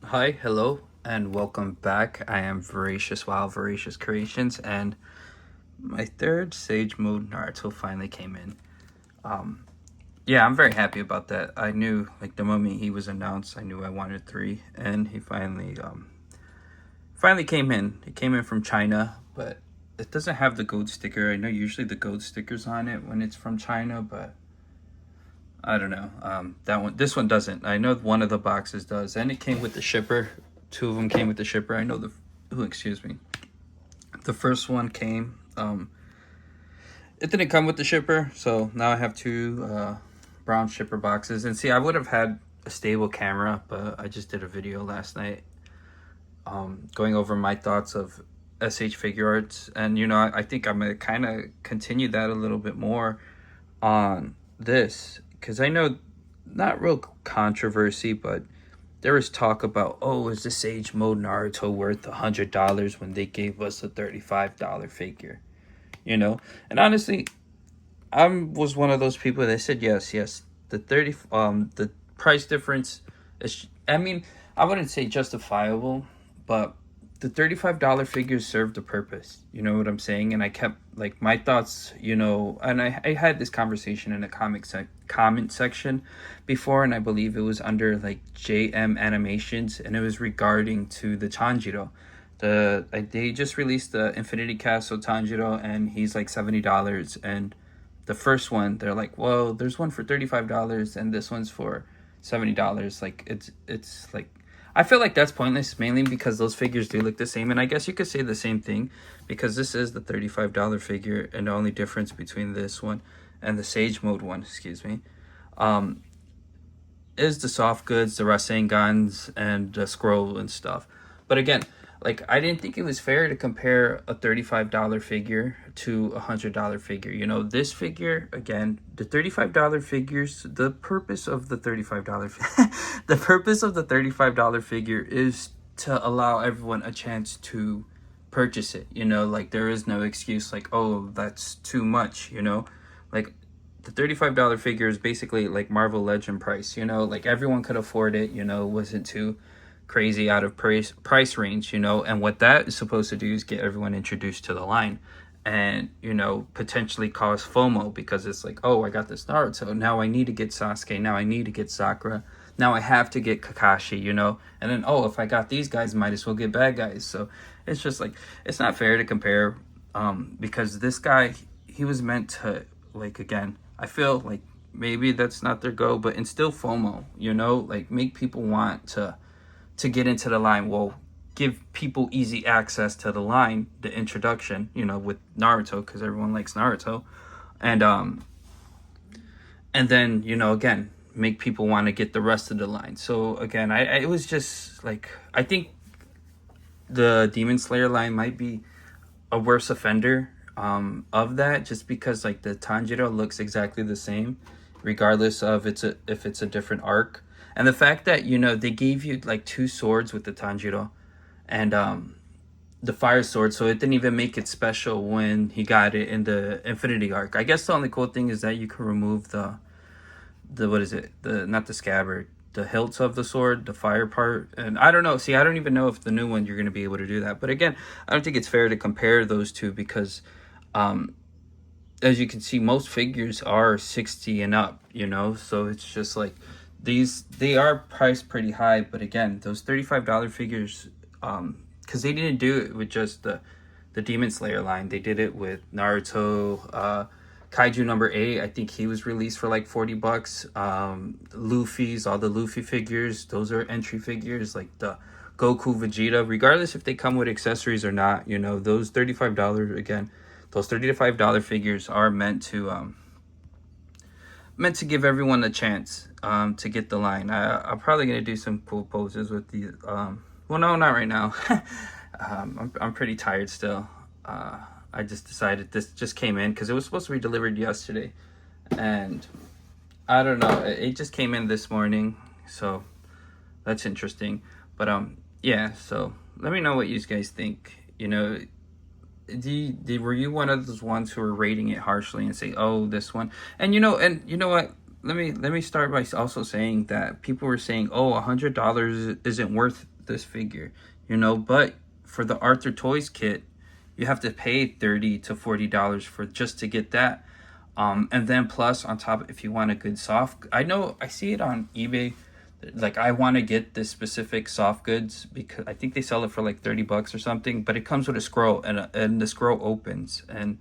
Hi, hello, and welcome back. I am Voracious Wild Voracious Creations, and my third Sage Mode Naruto finally came in. Yeah, I'm very happy about that. I knew, like, the moment he was announced, I knew I wanted three, and he finally came in. It came in from China, but it doesn't have the gold sticker. I know usually the gold sticker's on it when it's from China, but I don't know. This one doesn't. I know one of the boxes does, and it came with the shipper. Two of them came with the shipper. I know excuse me. The first one came. It didn't come with the shipper, so now I have two brown shipper boxes. And see, I would have had a stable camera, but I just did a video last night, going over my thoughts of SH figure arts, and I think I'm gonna kind of continue that a little bit more on this. Because I know, not real controversy, but there was talk about, oh, is the Sage Mode Naruto worth $100 when they gave us a $35 figure? And honestly, I was one of those people that said yes. The price difference is, I mean, I wouldn't say justifiable, but the $35 figures served a purpose. You know what I'm saying? And I kept, like, my thoughts, and I had this conversation in a comment section before, and I believe it was under, like, JM Animations, and it was regarding to the Tanjiro. They just released the Infinity Castle Tanjiro, and he's like $70. And the first one, they're like, well, there's one for $35, and this one's for $70. Like, it's like, I feel like that's pointless, mainly because those figures do look the same. And I guess you could say the same thing, because this is the $35 figure, and the only difference between this one and the Sage Mode one, excuse me, is the soft goods, the Rasengans, and the scroll and stuff. But again, like, I didn't think it was fair to compare a $35 figure to a $100 figure. This figure, again, the $35 figures, the purpose of the $35 the purpose of the $35 figure is to allow everyone a chance to purchase it. Like, there is no excuse like, oh, that's too much. Like, the $35 figure is basically like Marvel Legend price. Like, everyone could afford it. Wasn't too crazy out of price range. And what that is supposed to do is get everyone introduced to the line, and potentially cause FOMO, because it's like, oh, I got this Naruto, now I need to get Sasuke, now I need to get Sakura, now I have to get Kakashi, and then, oh, if I got these guys, might as well get bad guys. So it's just like, it's not fair to compare, because this guy, he was meant to, like, again, I feel like maybe that's not their goal, but instill FOMO, like, make people want to get into the line. Well, give people easy access to the line, the introduction, with Naruto, because everyone likes Naruto. And then, again, make people want to get the rest of the line. So again, it was just like, I think the Demon Slayer line might be a worse offender of that, just because, like, the Tanjiro looks exactly the same, regardless of if it's a different arc. And the fact that, they gave you, like, two swords with the Tanjiro, and the fire sword, so it didn't even make it special when he got it in the Infinity arc. I guess the only cool thing is that you can remove the what is it? Not the scabbard, the hilt of the sword, the fire part. And I don't know. See, I don't even know if the new one you're going to be able to do that. But again, I don't think it's fair to compare those two, because as you can see, most figures are 60 and up, so it's just like, they are priced pretty high. But again, those $35 figures, because they didn't do it with just the Demon Slayer line, they did it with Naruto, Kaiju number 8, I think he was released for like $40. Luffy's, all the Luffy figures, those are entry figures, like the Goku, Vegeta, regardless if they come with accessories or not. Those $35, again, those $35 figures are meant to give everyone a chance to get the line. I'm probably gonna do some cool poses with the well, no, not right now. I'm pretty tired still. I just decided, this just came in because it was supposed to be delivered yesterday, and I don't know, it just came in this morning, so that's interesting. But yeah, so let me know what you guys think. Were you one of those ones who were rating it harshly and say, oh, this one? And you know what? Let me start by also saying that people were saying, oh, $100 isn't worth this figure, you know. But for the Arthur Toys kit, you have to pay $30 to $40 for just to get that. And then plus on top, if you want a good soft, I know I see it on eBay. Like, I want to get this specific soft goods because I think they sell it for like $30 or something, but it comes with a scroll, and the scroll opens. And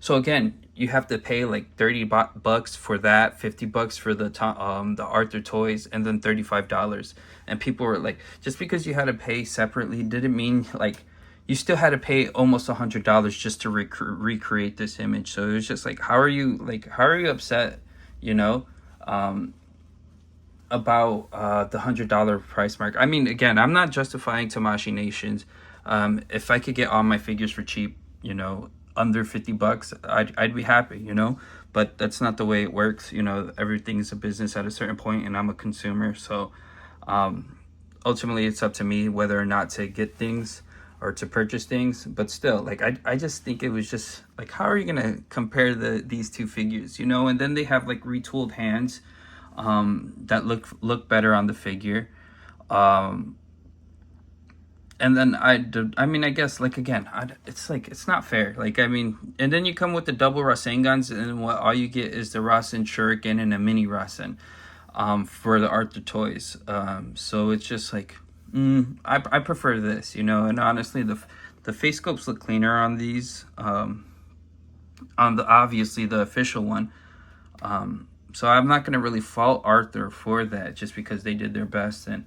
so again, you have to pay like $30 for that, $50 for the Arthur Toys, and then $35. And people were like, just because you had to pay separately didn't mean like you still had to pay almost $100 just to recreate this image. So it was just like, how are you upset, you know, about the $100 price mark? I mean, again, I'm not justifying Tamashii Nations. If I could get all my figures for cheap, you know, under $50, I'd be happy, you know. But that's not the way it works, you know. Everything's a business at a certain point, and I'm a consumer. So ultimately, it's up to me whether or not to get things or to purchase things. But still, like, I just think it was just like, how are you gonna compare these two figures, you know? And then they have like retooled hands that look better on the figure. And then I mean, I guess, like, again, it's like, it's not fair. Like, I mean, and then you come with the double Rasengans, and what all you get is the Rasen Shuriken and a mini Rasen for the Arthur Toys. So it's just like, I prefer this, you know. And honestly, the face scopes look cleaner on these, on the obviously the official one. So I'm not gonna really fault Arthur for that, just because they did their best. And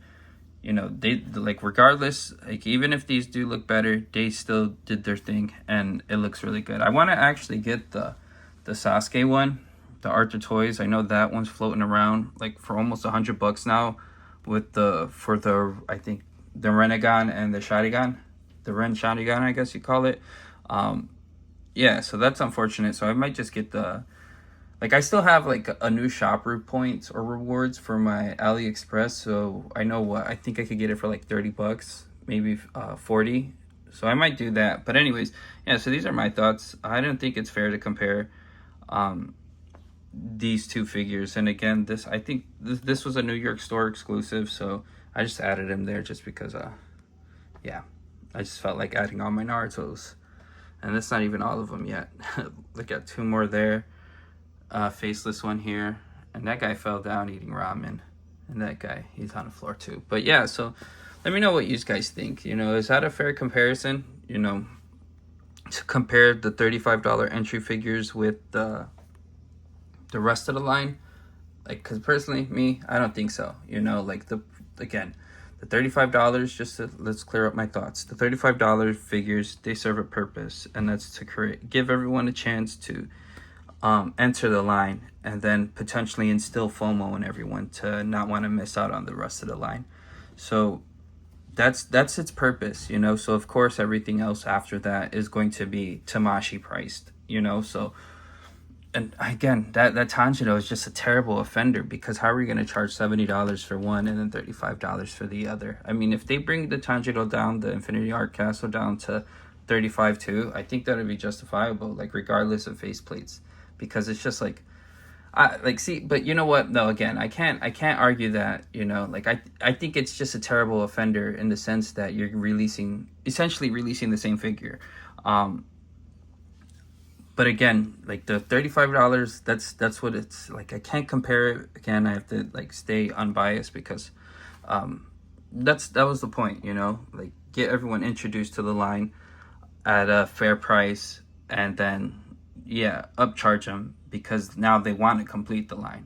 you know, they, like, regardless, like, even if these do look better, they still did their thing, and it looks really good. I want to actually get the Sasuke one, the Arthur Toys. I know that one's floating around like for almost $100 now, with I think the Renegon and the Sharingan, the Ren Sharingan, I guess you call it. Yeah, so that's unfortunate. So I might just get the, like, I still have like a new shopper points or rewards for my AliExpress, so I know what, I think I could get it for like $30, maybe 40. So I might do that. But anyways, yeah, so these are my thoughts. I don't think it's fair to compare these two figures. And again, I think this was a New York store exclusive, so I just added them there just because yeah, I just felt like adding all my Narutos. And that's not even all of them yet. Look at two more there. Faceless one here, and that guy fell down eating ramen, and that guy, he's on the floor too. But yeah, so let me know what you guys think. You know, is that a fair comparison, you know, to compare the $35 entry figures with the rest of the line? Like, because personally, me, I don't think so. You know, like, again, the $35, just to, let's clear up my thoughts. The $35 figures, they serve a purpose, and that's to give everyone a chance to enter the line, and then potentially instill FOMO in everyone to not want to miss out on the rest of the line. So that's its purpose, you know. So of course everything else after that is going to be Tamashii priced, you know. So, and again, that Tanjiro is just a terrible offender, because how are we going to charge $70 for one and then $35 for the other? I mean, if they bring the Tanjiro down, the Infinity Art Castle down to $35 too, I think that would be justifiable, like, regardless of faceplates. Because it's just like, see, but you know what? No, again, I can't argue that, you know. Like, I think it's just a terrible offender in the sense that you're essentially releasing the same figure. But again, like, the $35, that's what it's like. I can't compare it. Again, I have to, like, stay unbiased, because that was the point, you know. Like, get everyone introduced to the line at a fair price, and then, yeah, upcharge them, because now they want to complete the line.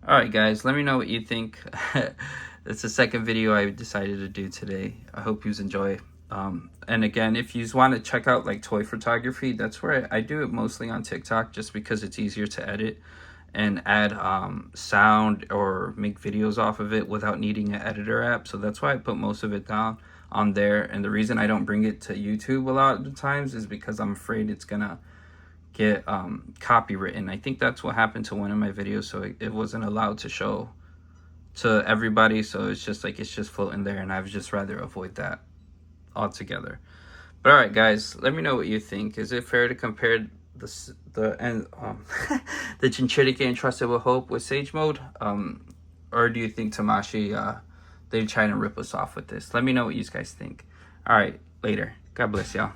All right, guys, let me know what you think. It's the second video I decided to do today. I hope you enjoy. And again, if you want to check out like toy photography, that's where I do it mostly on TikTok, just because it's easier to edit and add sound or make videos off of it without needing an editor app. So that's why I put most of it down on there. And the reason I don't bring it to YouTube a lot of the times is because I'm afraid it's gonna get copywritten. I think that's what happened to one of my videos, so it wasn't allowed to show to everybody. So it's just like, it's just floating there, and I'd just rather avoid that altogether. But all right, guys, let me know what you think. Is it fair to compare the Jinchuriki Entrusted with Hope with Sage Mode, or do you think Tamashii They're trying to rip us off with this. Let me know what you guys think. All right, later. God bless y'all.